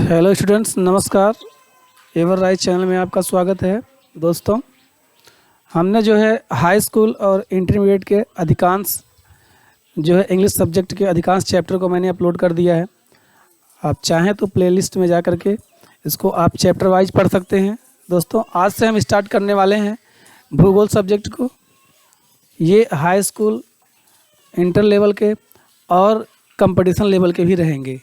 Hello students, नमस्कार। Ever rise channel में आपका स्वागत है। दोस्तों, हमने जो है हाई स्कूल और इंटरमीडिएट के अधिकांश जो है इंग्लिश सब्जेक्ट के अधिकांश चैप्टर को मैंने अपलोड कर दिया है। आप चाहें तो प्लेलिस्ट में जा कर के इसको आप चैप्टर वाइज पढ़ सकते हैं। दोस्तों, आज से हम स्टार्ट करने वाले हैं भूगोल सब्जेक्ट को। ये हाई स्कूल, इंटर लेवल के और कंपटीशन लेवल के भी रहेंगे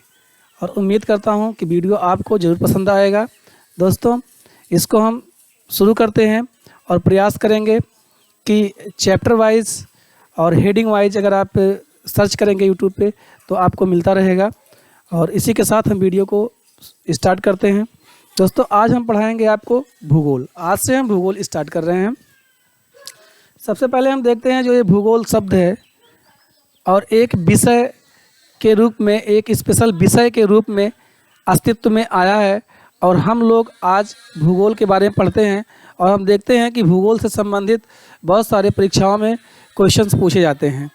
और उम्मीद करता हूं कि वीडियो आपको ज़रूर पसंद आएगा। दोस्तों, इसको हम शुरू करते हैं और प्रयास करेंगे कि चैप्टर वाइज और हेडिंग वाइज अगर आप सर्च करेंगे यूट्यूब पे तो आपको मिलता रहेगा। और इसी के साथ हम वीडियो को स्टार्ट करते हैं। दोस्तों, आज हम पढ़ाएंगे आपको भूगोल। आज से हम भूगोल स्टार्ट कर रहे हैं। सबसे पहले हम देखते हैं जो ये भूगोल शब्द है और एक विषय के रूप में, एक स्पेशल विषय के रूप में अस्तित्व में आया है। और हम लोग आज भूगोल के बारे में पढ़ते हैं और हम देखते हैं कि भूगोल से संबंधित बहुत सारे परीक्षाओं में क्वेश्चंस पूछे जाते हैं।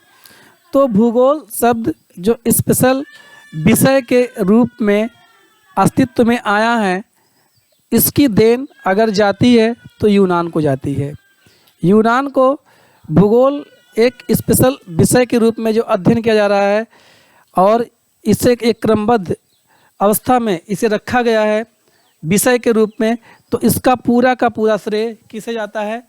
तो भूगोल शब्द जो स्पेशल विषय के रूप में अस्तित्व में आया है, इसकी देन अगर जाती है तो यूनान को जाती है। यूनान को भूगोल एक स्पेशल विषय के रूप में जो अध्ययन किया जा रहा है और इसे एक क्रमबद्ध अवस्था में इसे रखा गया है विषय के रूप में, तो इसका पूरा का पूरा श्रेय किसे जाता है?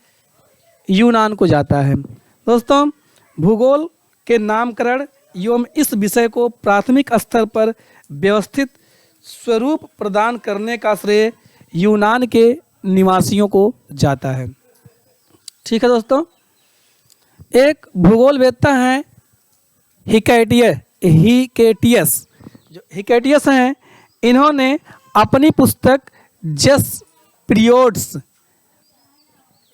यूनान को जाता है। दोस्तों, भूगोल के नामकरण एवं इस विषय को प्राथमिक स्तर पर व्यवस्थित स्वरूप प्रदान करने का श्रेय यूनान के निवासियों को जाता है। ठीक है दोस्तों, एक भूगोलवेत्ता हैं हिकैटियस। जो हिकैटियस हैं, इन्होंने अपनी पुस्तक जस पीरियड्स,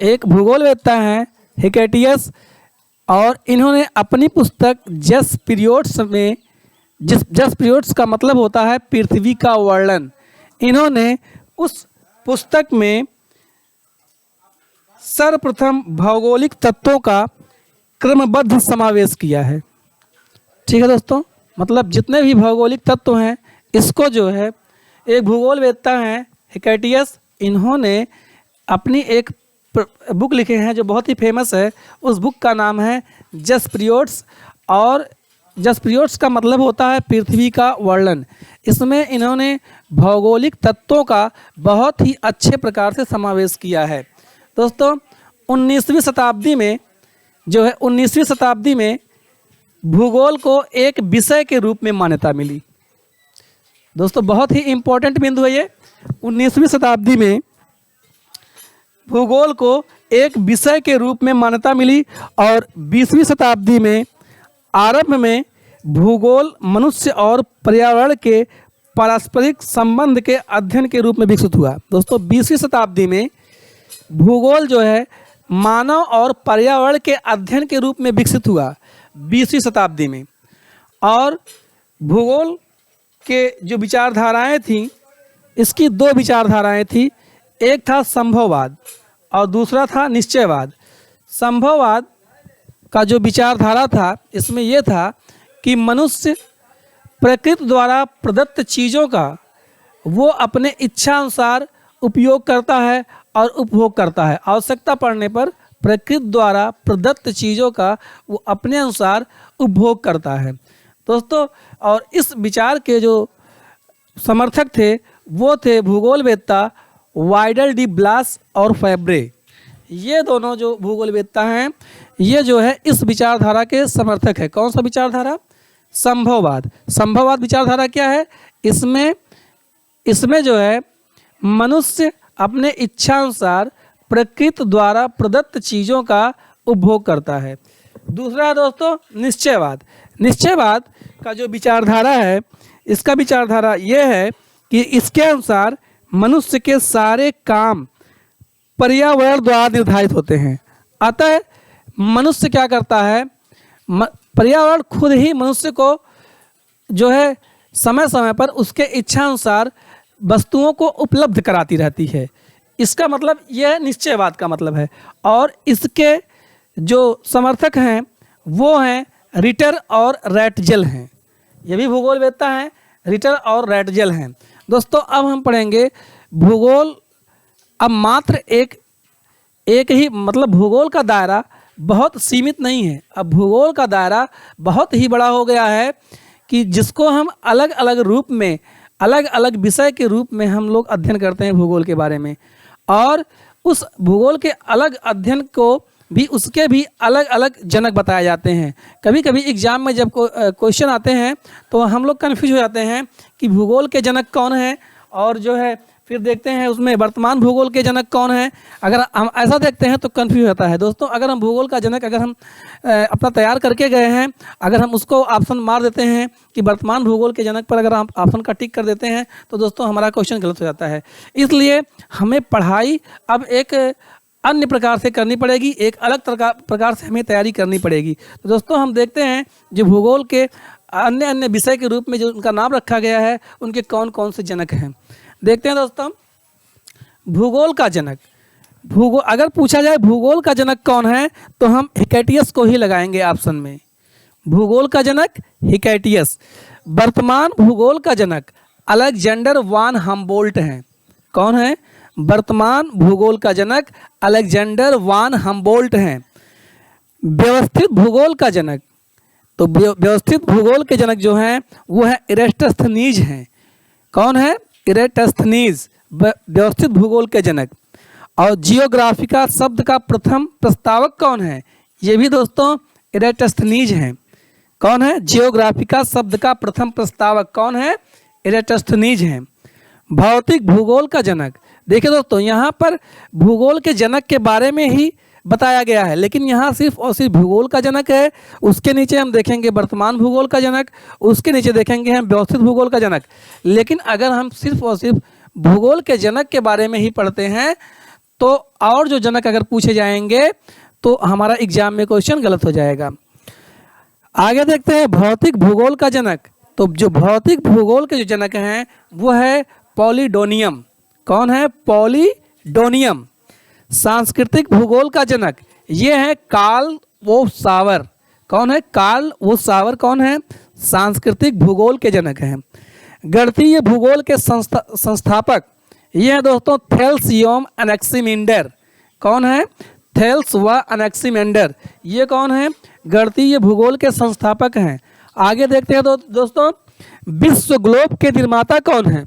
एक भूगोलवेत्ता हैं हिकैटियस और इन्होंने अपनी पुस्तक जस पीरियड्स में, जस पीरियड्स का मतलब होता है पृथ्वी का वर्णन, इन्होंने उस पुस्तक में सर्वप्रथम भौगोलिक तत्वों का क्रमबद्ध समावेश किया है। ठीक है दोस्तों, मतलब जितने भी भौगोलिक तत्व हैं, इसको जो है एक भूगोलवेत्ता हैं हिकैटियस, इन्होंने अपनी एक बुक लिखे हैं जो बहुत ही फेमस है। उस बुक का नाम है जस पीरियड्स और जस पीरियड्स का मतलब होता है पृथ्वी का वर्णन। इसमें इन्होंने भौगोलिक तत्वों का बहुत ही अच्छे प्रकार से समावेश किया है। दोस्तों, 19वीं शताब्दी में जो है 19वीं शताब्दी में भूगोल को एक विषय के रूप में मान्यता मिली। दोस्तों, बहुत ही इम्पोर्टेंट बिंदु है ये। 19वीं शताब्दी में भूगोल को एक विषय के रूप में मान्यता मिली और 20वीं शताब्दी में आरंभ में भूगोल मनुष्य और पर्यावरण के पारस्परिक संबंध के अध्ययन के रूप में विकसित हुआ। दोस्तों, 20वीं शताब्दी में भूगोल जो है मानव और पर्यावरण के अध्ययन के रूप में विकसित हुआ 20वीं शताब्दी में। और भूगोल के जो विचारधाराएं थीं, इसकी दो विचारधाराएं थीं। एक था संभववाद और दूसरा था निश्चयवाद। संभववाद का जो विचारधारा था, इसमें यह था कि मनुष्य प्रकृति द्वारा प्रदत्त चीज़ों का वो अपने इच्छा अनुसार उपयोग करता है और उपभोग करता है। आवश्यकता पड़ने पर प्रकृति द्वारा प्रदत्त चीज़ों का वो अपने अनुसार उपभोग करता है। दोस्तों, और इस विचार के जो समर्थक थे वो थे भूगोलवेत्ता वाइडल डी ब्लास और फैब्रे। ये दोनों जो भूगोलवेत्ता हैं, ये जो है इस विचारधारा के समर्थक है। कौन सा विचारधारा? संभववाद। संभववाद विचारधारा क्या है? इसमें जो है मनुष्य अपने इच्छानुसार प्रकृति द्वारा प्रदत्त चीज़ों का उपभोग करता है। दूसरा है दोस्तों निश्चयवाद। निश्चयवाद का जो विचारधारा है, इसका विचारधारा यह है कि इसके अनुसार मनुष्य के सारे काम पर्यावरण द्वारा निर्धारित होते हैं। अतः मनुष्य क्या करता है? पर्यावरण खुद ही मनुष्य को जो है समय समय पर उसके इच्छानुसार वस्तुओं को उपलब्ध कराती रहती है। इसका मतलब यह निश्चयवाद का मतलब है। और इसके जो समर्थक हैं वो हैं रिटर और रैटजेल हैं। ये भी भूगोलवेत्ता हैं, रिटर और रैटजेल हैं। दोस्तों अब हम पढ़ेंगे भूगोल। अब मात्र एक ही मतलब भूगोल का दायरा बहुत सीमित नहीं है। अब भूगोल का दायरा बहुत ही बड़ा हो गया है कि जिसको हम अलग अलग रूप में, अलग अलग विषय के रूप में हम लोग अध्ययन करते हैं भूगोल के बारे में। और उस भूगोल के अलग अध्ययन को भी, उसके भी अलग अलग जनक बताए जाते हैं। कभी कभी एग्जाम में जब क्वेश्चन आते हैं तो हम लोग कन्फ्यूज हो जाते हैं कि भूगोल के जनक कौन है, और जो है फिर देखते हैं उसमें वर्तमान भूगोल के जनक कौन है। अगर हम ऐसा देखते हैं तो कन्फ्यूज होता है। दोस्तों अगर हम भूगोल का जनक अगर हम अपना तैयार करके गए हैं, अगर हम उसको ऑप्शन मार देते हैं कि वर्तमान भूगोल के जनक पर अगर हम ऑप्शन का टिक कर देते हैं तो दोस्तों हमारा क्वेश्चन गलत हो जाता है। इसलिए हमें पढ़ाई अब एक अन्य प्रकार से करनी पड़ेगी, एक अलग प्रकार से हमें तैयारी करनी पड़ेगी। तो दोस्तों हम देखते हैं जो भूगोल के अन्य अन्य विषय के रूप में जो उनका नाम रखा गया है, उनके कौन कौन से जनक हैं। देखते हैं दोस्तों भूगोल का जनक। भूगोल अगर पूछा जाए भूगोल का जनक कौन है तो हम हिकैटियस को ही लगाएंगे ऑप्शन में। भूगोल का जनक हिकैटियस। वर्तमान भूगोल का जनक अलेक्जेंडर वान हम्बोल्ट हैं। कौन है? वर्तमान भूगोल का जनक अलेक्जेंडर वान हम्बोल्ट हैं। व्यवस्थित भूगोल का जनक, तो व्यवस्थित भूगोल के जनक जो हैं वो है इरेस्टस्थनीज हैं। कौन है? इरेस्टस्थनीज व्यवस्थित भूगोल के जनक। और जियोग्राफिका शब्द का प्रथम प्रस्तावक कौन है? ये भी दोस्तों इरेस्टस्थनीज हैं। कौन है? जियोग्राफिका शब्द का प्रथम प्रस्तावक कौन है? इरेस्टस्थनीज हैं। भौतिक भूगोल का जनक, देखिए दोस्तों यहाँ पर भूगोल के जनक के बारे में ही बताया गया है, लेकिन यहाँ सिर्फ और सिर्फ भूगोल का जनक है। उसके नीचे हम देखेंगे वर्तमान भूगोल का जनक, उसके नीचे देखेंगे हम व्यवस्थित भूगोल का जनक। लेकिन अगर हम सिर्फ और सिर्फ भूगोल के जनक के बारे में ही पढ़ते हैं तो और जो जनक अगर पूछे जाएंगे तो हमारा एग्जाम में क्वेश्चन गलत हो जाएगा। आगे देखते हैं भौतिक भूगोल का जनक। तो जो भौतिक भूगोल के जो जनक हैं वो है पॉलीडोनियम। कौन है? पॉलीडोनियम। सांस्कृतिक भूगोल का जनक ये है कार्ल वो सावर। कौन है? कार्ल वो सावर कौन है? सांस्कृतिक भूगोल के जनक हैं। गणितीय भूगोल के संस्थापक ये है दोस्तों थेल्स योम एनेक्सिमेंडर। कौन है? थेल्स व एनेक्सिमेंडर। ये कौन है? गणितीय भूगोल के संस्थापक हैं। आगे देखते हैं दोस्तों विश्व ग्लोब के निर्माता कौन है?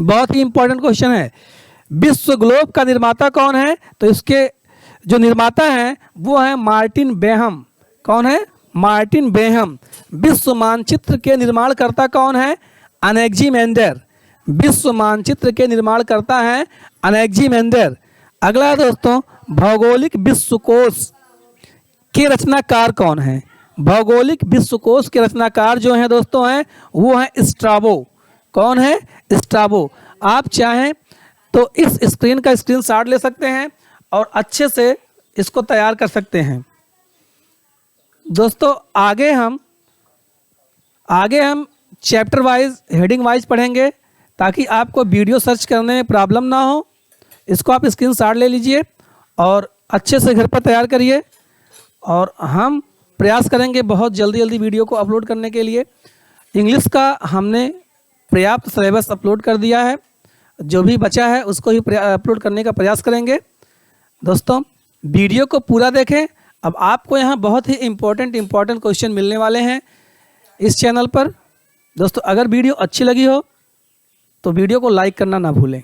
बहुत ही इंपॉर्टेंट क्वेश्चन है। विश्व ग्लोब का निर्माता कौन है? तो इसके जो निर्माता हैं वो है मार्टिन बेहम। कौन है? Martin Behaim. विश्व मानचित्र के निर्माणकर्ता कौन है? एनेक्सिमेंडर। विश्व मानचित्र के निर्माणकर्ता है एनेक्सिमेंडर। अगला दोस्तों भौगोलिक विश्वकोश के रचनाकार कौन है? भौगोलिक विश्वकोश के रचनाकार जो हैं दोस्तों हैं वो है स्ट्राबो। कौन है? स्ट्राबो। आप चाहें तो इस स्क्रीन का स्क्रीनशॉट ले सकते हैं और अच्छे से इसको तैयार कर सकते हैं। दोस्तों आगे हम चैप्टर वाइज, हेडिंग वाइज पढ़ेंगे ताकि आपको वीडियो सर्च करने में प्रॉब्लम ना हो। इसको आप स्क्रीनशॉट ले लीजिए और अच्छे से घर पर तैयार करिए, और हम प्रयास करेंगे बहुत जल्दी वीडियो को अपलोड करने के लिए। इंग्लिश का हमने पर्याप्त सिलेबस अपलोड कर दिया है, जो भी बचा है उसको ही अपलोड करने का प्रयास करेंगे। दोस्तों वीडियो को पूरा देखें। अब आपको यहाँ बहुत ही इम्पोर्टेंट क्वेश्चन मिलने वाले हैं इस चैनल पर। दोस्तों अगर वीडियो अच्छी लगी हो तो वीडियो को लाइक करना ना भूलें।